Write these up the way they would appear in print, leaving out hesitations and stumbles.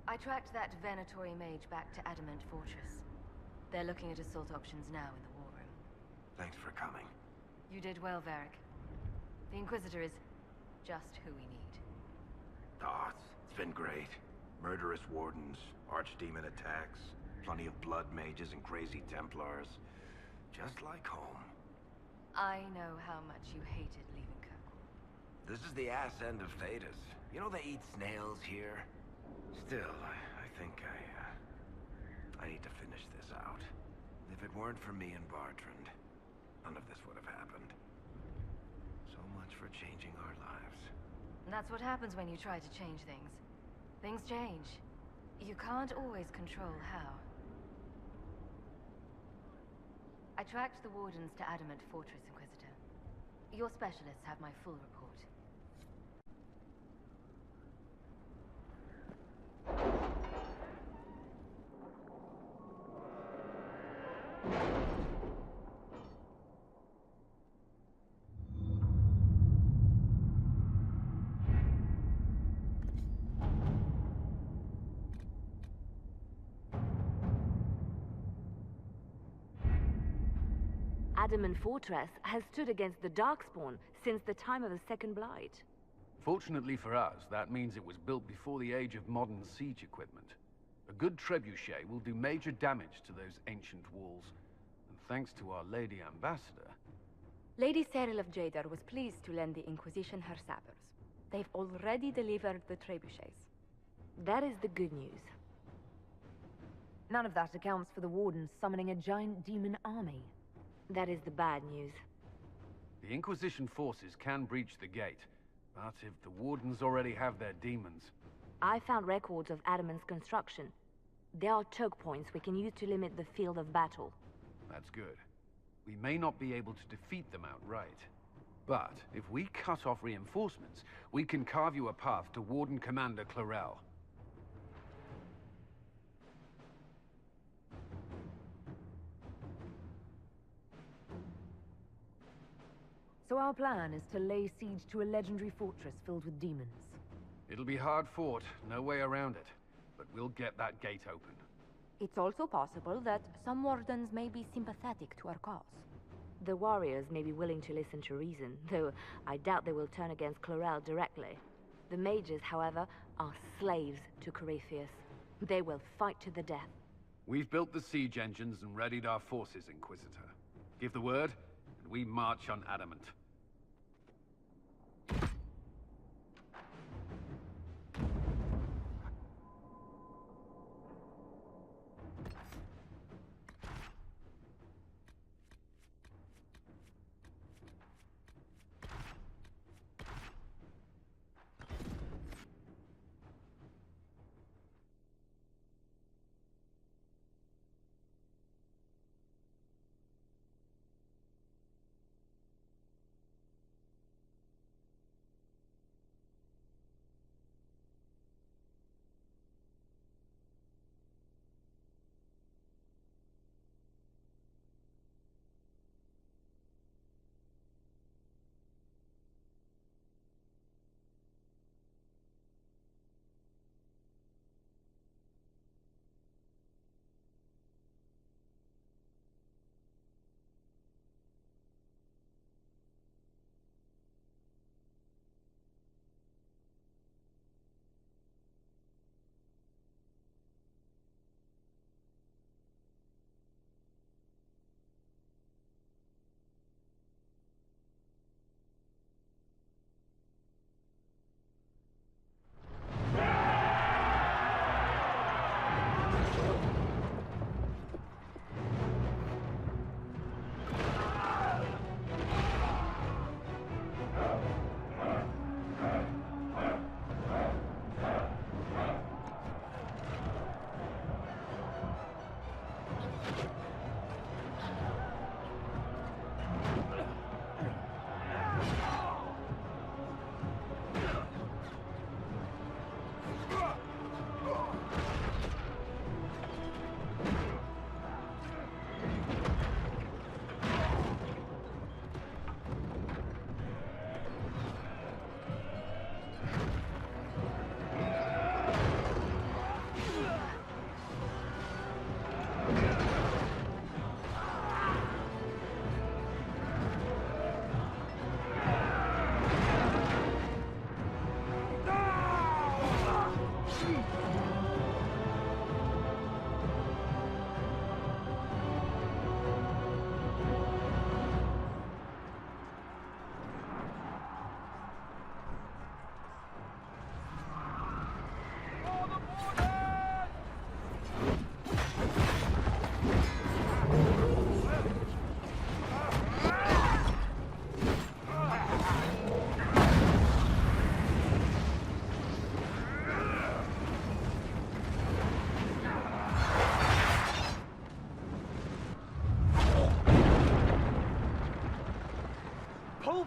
I tracked that Venatori mage back to Adamant Fortress. They're looking at assault options now in the war room. Thanks for coming. You did well, Varric. The Inquisitor is just who we need. Oh, it's been great. Murderous Wardens, Archdemon attacks, plenty of blood mages and crazy Templars. Just like home. I know how much you hated leaving Kirkwall. This is the ass end of Thedas. You know they eat snails here? Still, I think I need to finish this out. If it weren't for me and Bartrand, none of this would have happened. So much for changing our lives. And that's what happens when you try to change things. Things change. You can't always control how. I tracked the Wardens to Adamant Fortress, Inquisitor. Your specialists have my full report. Adamant Fortress has stood against the Darkspawn since the time of the Second Blight. Fortunately for us, that means it was built before the age of modern siege equipment. A good trebuchet will do major damage to those ancient walls. And thanks to our Lady Ambassador... Lady Cyril of Jadar was pleased to lend the Inquisition her sabers. They've already delivered the trebuchets. That is the good news. None of that accounts for the Wardens summoning a giant demon army. That is the bad news. The Inquisition forces can breach the gate, but if the Wardens already have their demons... I found records of Adamant's construction. There are choke points we can use to limit the field of battle. That's good. We may not be able to defeat them outright. But if we cut off reinforcements, we can carve you a path to Warden Commander Clarel. So our plan is to lay siege to a legendary fortress filled with demons. It'll be hard fought, no way around it. But we'll get that gate open. It's also possible that some Wardens may be sympathetic to our cause. The warriors may be willing to listen to reason, though I doubt they will turn against Clarel directly. The mages, however, are slaves to Corypheus. They will fight to the death. We've built the siege engines and readied our forces, Inquisitor. Give the word, and we march on Adamant.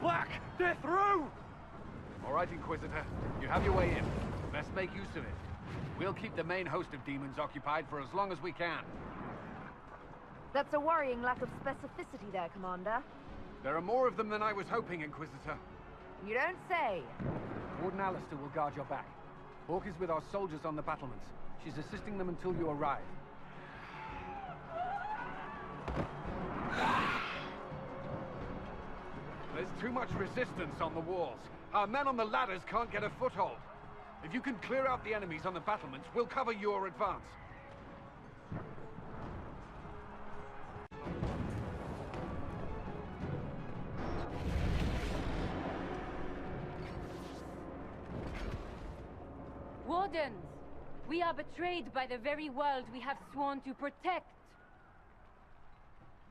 black! They're through! All right, Inquisitor. You have your way in. Best make use of it. We'll keep the main host of demons occupied for as long as we can. That's a worrying lack of specificity there, Commander. There are more of them than I was hoping, Inquisitor. You don't say. Warden Alistair will guard your back. Hawk is with our soldiers on the battlements. She's assisting them until you arrive. There's too much resistance on the walls. Our men on the ladders can't get a foothold. If you can clear out the enemies on the battlements, we'll cover your advance. Wardens! We are betrayed by the very world we have sworn to protect.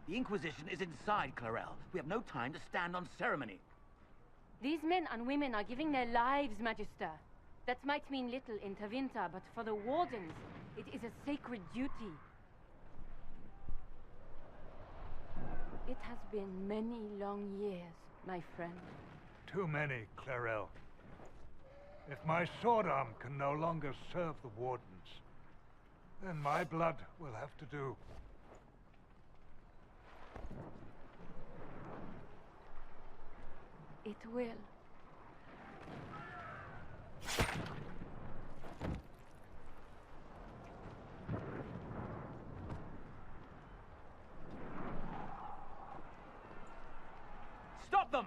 The Inquisition is inside, Clarel. We have no time to stand on ceremony. These men and women are giving their lives, Magister. That might mean little in Tevinter, but for the Wardens, it is a sacred duty. It has been many long years, my friend. Too many, Clarel. If my sword arm can no longer serve the Wardens, then my blood will have to do. It will. Stop them!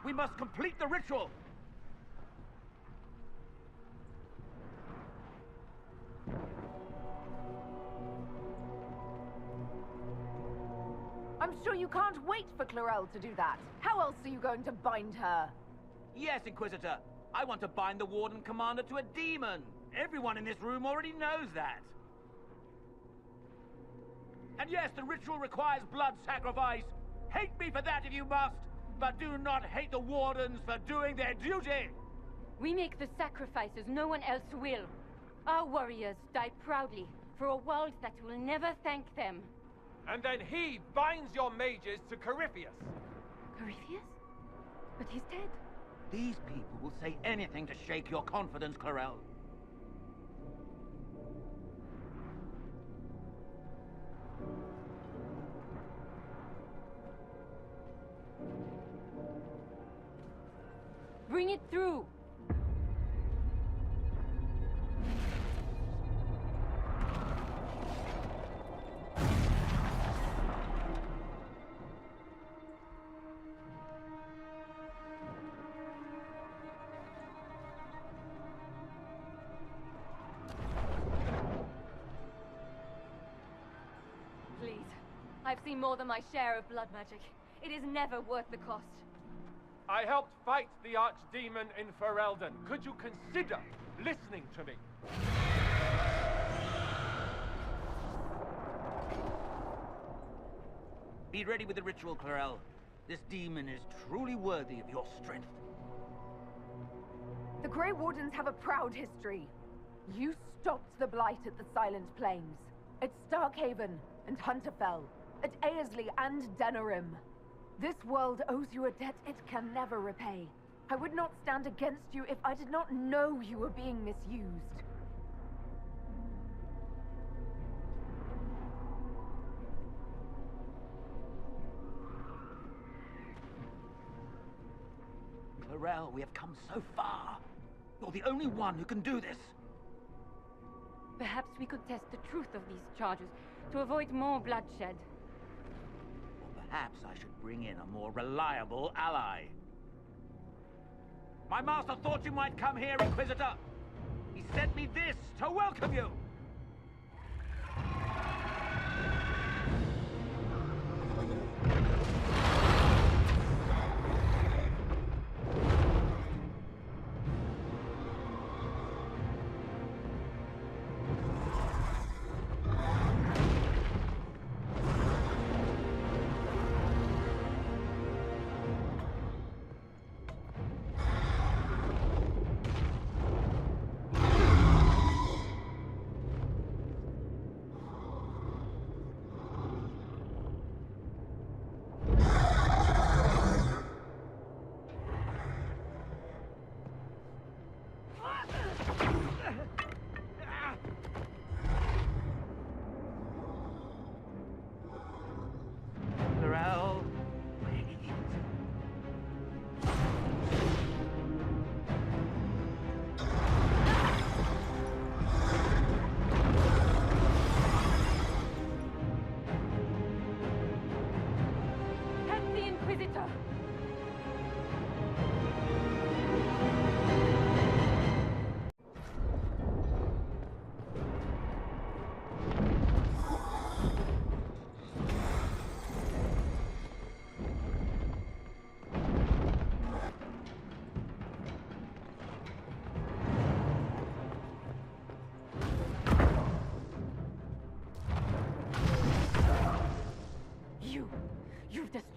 We must complete the ritual! I'm sure you can't wait for Clarel to do that. How else are you going to bind her? Yes, Inquisitor. I want to bind the Warden Commander to a demon. Everyone in this room already knows that. And yes, the ritual requires blood sacrifice. Hate me for that if you must, but do not hate the Wardens for doing their duty. We make the sacrifices no one else will. Our warriors die proudly for a world that will never thank them. And then he binds your mages to Corypheus. Corypheus? But he's dead. These people will say anything to shake your confidence, Clarel. Bring it through! Please. I've seen more than my share of blood magic. It is never worth the cost. I helped fight the archdemon in Ferelden. Could you consider listening to me? Be ready with the ritual, Clarel. This demon is truly worthy of your strength. The Grey Wardens have a proud history. You stopped the Blight at the Silent Plains, at Starkhaven and Hunterfell, at Aesley and Denerim. This world owes you a debt it can never repay. I would not stand against you if I did not know you were being misused. Clarel, we have come so far. You're the only one who can do this. Perhaps we could test the truth of these charges to avoid more bloodshed. Or perhaps I should bring in a more reliable ally. My master thought you might come here, Inquisitor. He sent me this to welcome you.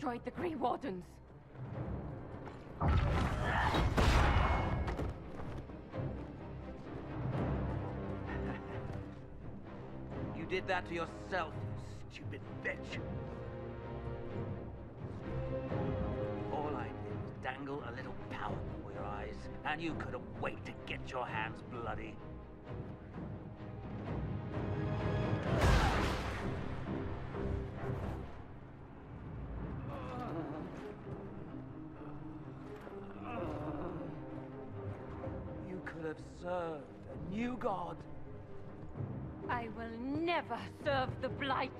destroyed the Grey Wardens. You did that to yourself, you stupid bitch. All I did was dangle a little power before your eyes, and you couldn't wait to get your hands bloody. You could have served a new god. I will never serve the Blight.